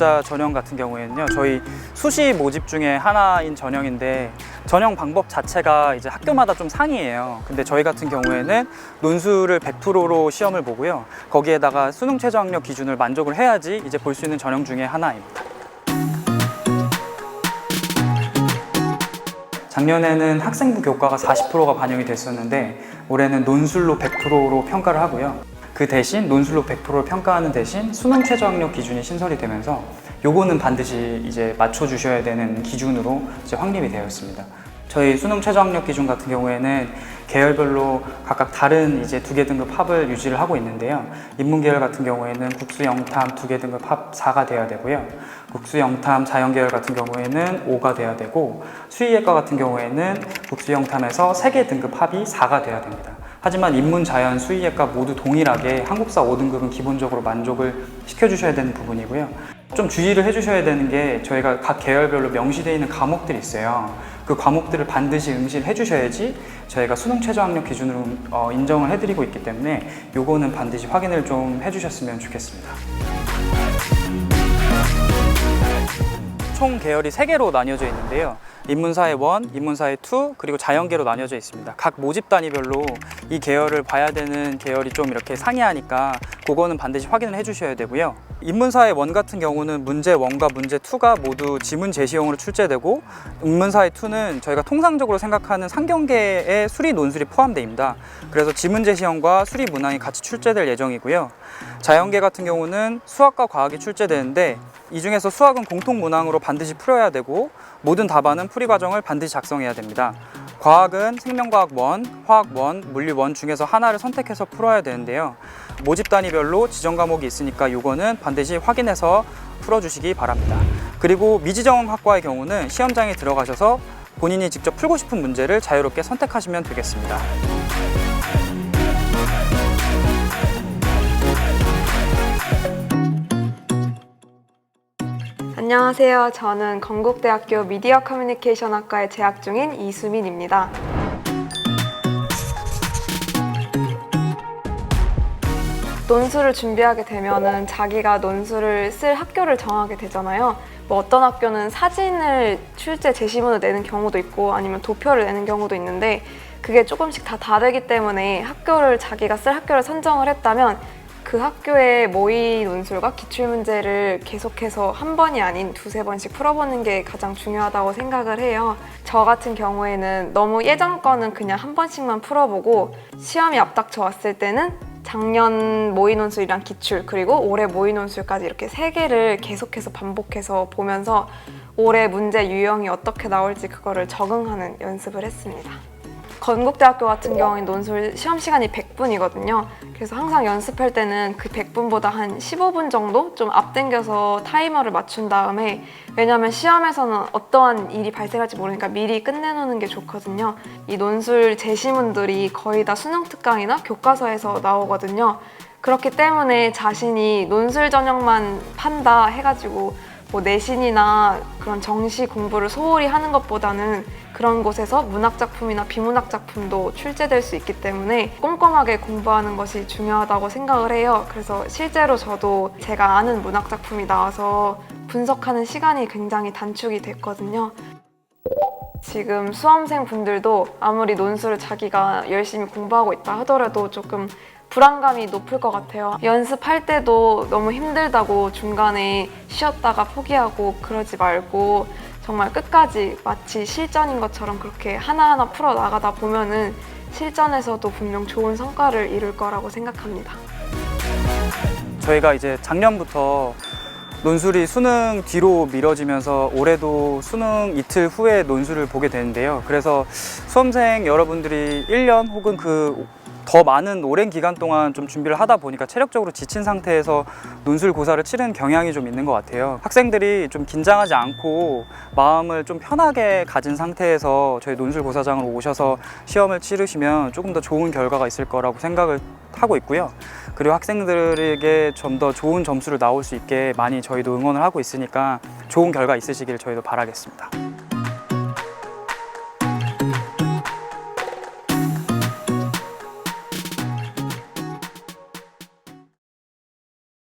교육자 전형 같은 경우에는요, 저희 수시 모집 중에 하나인 전형인데 전형 방법 자체가 이제 학교마다 좀 상이에요. 근데 저희 같은 경우에는 논술을 100%로 시험을 보고요, 거기에다가 수능 최저학력 기준을 만족을 해야지 이제 볼 수 있는 전형 중에 하나입니다. 작년에는 학생부 교과가 40%가 반영이 됐었는데 올해는 논술로 100%로 평가를 하고요. 그 대신 논술로 100%를 평가하는 대신 수능 최저학력 기준이 신설이 되면서 요거는 반드시 이제 맞춰주셔야 되는 기준으로 이제 확립이 되어 있습니다. 저희 수능 최저학력 기준 같은 경우에는 계열별로 각각 다른 이제 2개 등급 합을 유지를 하고 있는데요. 인문계열 같은 경우에는 국수 영탐 2개 등급 합 4가 돼야 되고요. 국수 영탐 자연계열 같은 경우에는 5가 돼야 되고, 수의예과 같은 경우에는 국수 영탐에서 3개 등급 합이 4가 돼야 됩니다. 하지만 인문, 자연, 수의예과 모두 동일하게 한국사 5등급은 기본적으로 만족을 시켜주셔야 되는 부분이고요. 좀 주의를 해주셔야 되는 게 저희가 각 계열별로 명시되어 있는 과목들이 있어요. 그 과목들을 반드시 응시를 해주셔야지 저희가 수능 최저학력 기준으로 인정을 해드리고 있기 때문에 요거는 반드시 확인을 좀 해주셨으면 좋겠습니다. 총 계열이 3개로 나뉘어져 있는데요. 인문사의 1, 인문사의 2, 그리고 자연계로 나뉘어져 있습니다. 각 모집 단위별로 이 계열을 봐야 되는 계열이 좀 이렇게 상이하니까 그거는 반드시 확인을 해주셔야 되고요. 인문사의 1 같은 경우는 문제 1과 문제 2가 모두 지문 제시형으로 출제되고, 인문사의 2는 저희가 통상적으로 생각하는 상경계의 수리 논술이 포함되어 있습니다. 그래서 지문 제시형과 수리 문항이 같이 출제될 예정이고요. 자연계 같은 경우는 수학과 과학이 출제되는데 이 중에서 수학은 공통 문항으로 반드시 풀어야 되고 모든 답안은 풀이 과정을 반드시 작성해야 됩니다. 과학은 생명과학 1, 화학 1, 물리 1 중에서 하나를 선택해서 풀어야 되는데요. 모집 단위별로 지정 과목이 있으니까 이거는 반드시 확인해서 풀어주시기 바랍니다. 그리고 미지정학과의 경우는 시험장에 들어가셔서 본인이 직접 풀고 싶은 문제를 자유롭게 선택하시면 되겠습니다. 안녕하세요. 저는 건국대학교 미디어 커뮤니케이션 학과에 재학 중인 이수민입니다. 논술을 준비하게 되면은 자기가 논술을 쓸 학교를 정하게 되잖아요. 뭐 어떤 학교는 사진을 출제 제시문을 내는 경우도 있고 아니면 도표를 내는 경우도 있는데 그게 조금씩 다 다르기 때문에 자기가 쓸 학교를 선정을 했다면 그 학교의 모의 논술과 기출문제를 계속해서 한 번이 아닌 2~3번씩 풀어보는 게 가장 중요하다고 생각을 해요. 저 같은 경우에는 너무 예전 거는 그냥 한 번씩만 풀어보고 시험이 앞닥쳐 왔을 때는 작년 모의 논술이랑 기출 그리고 올해 모의 논술까지 이렇게 3개를 계속해서 반복해서 보면서 올해 문제 유형이 어떻게 나올지 그거를 적응하는 연습을 했습니다. 건국대학교 같은 경우는 논술 시험 시간이 100분이거든요. 그래서 항상 연습할 때는 그 100분보다 한 15분 정도 좀 앞당겨서 타이머를 맞춘 다음에, 왜냐하면 시험에서는 어떠한 일이 발생할지 모르니까 미리 끝내놓는 게 좋거든요. 이 논술 제시문들이 거의 다 수능 특강이나 교과서에서 나오거든요. 그렇기 때문에 자신이 논술 전형만 판다 해가지고 뭐 내신이나 그런 정시 공부를 소홀히 하는 것보다는 그런 곳에서 문학작품이나 비문학작품도 출제될 수 있기 때문에 꼼꼼하게 공부하는 것이 중요하다고 생각을 해요. 그래서 실제로 저도 제가 아는 문학작품이 나와서 분석하는 시간이 굉장히 단축이 됐거든요. 지금 수험생 분들도 아무리 논술을 자기가 열심히 공부하고 있다 하더라도 조금 불안감이 높을 것 같아요. 연습할 때도 너무 힘들다고 중간에 쉬었다가 포기하고 그러지 말고 정말 끝까지 마치 실전인 것처럼 그렇게 하나하나 풀어나가다 보면은 실전에서도 분명 좋은 성과를 이룰 거라고 생각합니다. 저희가 이제 작년부터 논술이 수능 뒤로 미뤄지면서 올해도 수능 이틀 후에 논술을 보게 되는데요. 그래서 수험생 여러분들이 1년 혹은 더 많은 오랜 기간 동안 좀 준비를 하다 보니까 체력적으로 지친 상태에서 논술 고사를 치른 경향이 좀 있는 것 같아요. 학생들이 좀 긴장하지 않고 마음을 좀 편하게 가진 상태에서 저희 논술 고사장으로 오셔서 시험을 치르시면 조금 더 좋은 결과가 있을 거라고 생각을 하고 있고요. 그리고 학생들에게 좀 더 좋은 점수를 나올 수 있게 많이 저희도 응원을 하고 있으니까 좋은 결과 있으시길 저희도 바라겠습니다.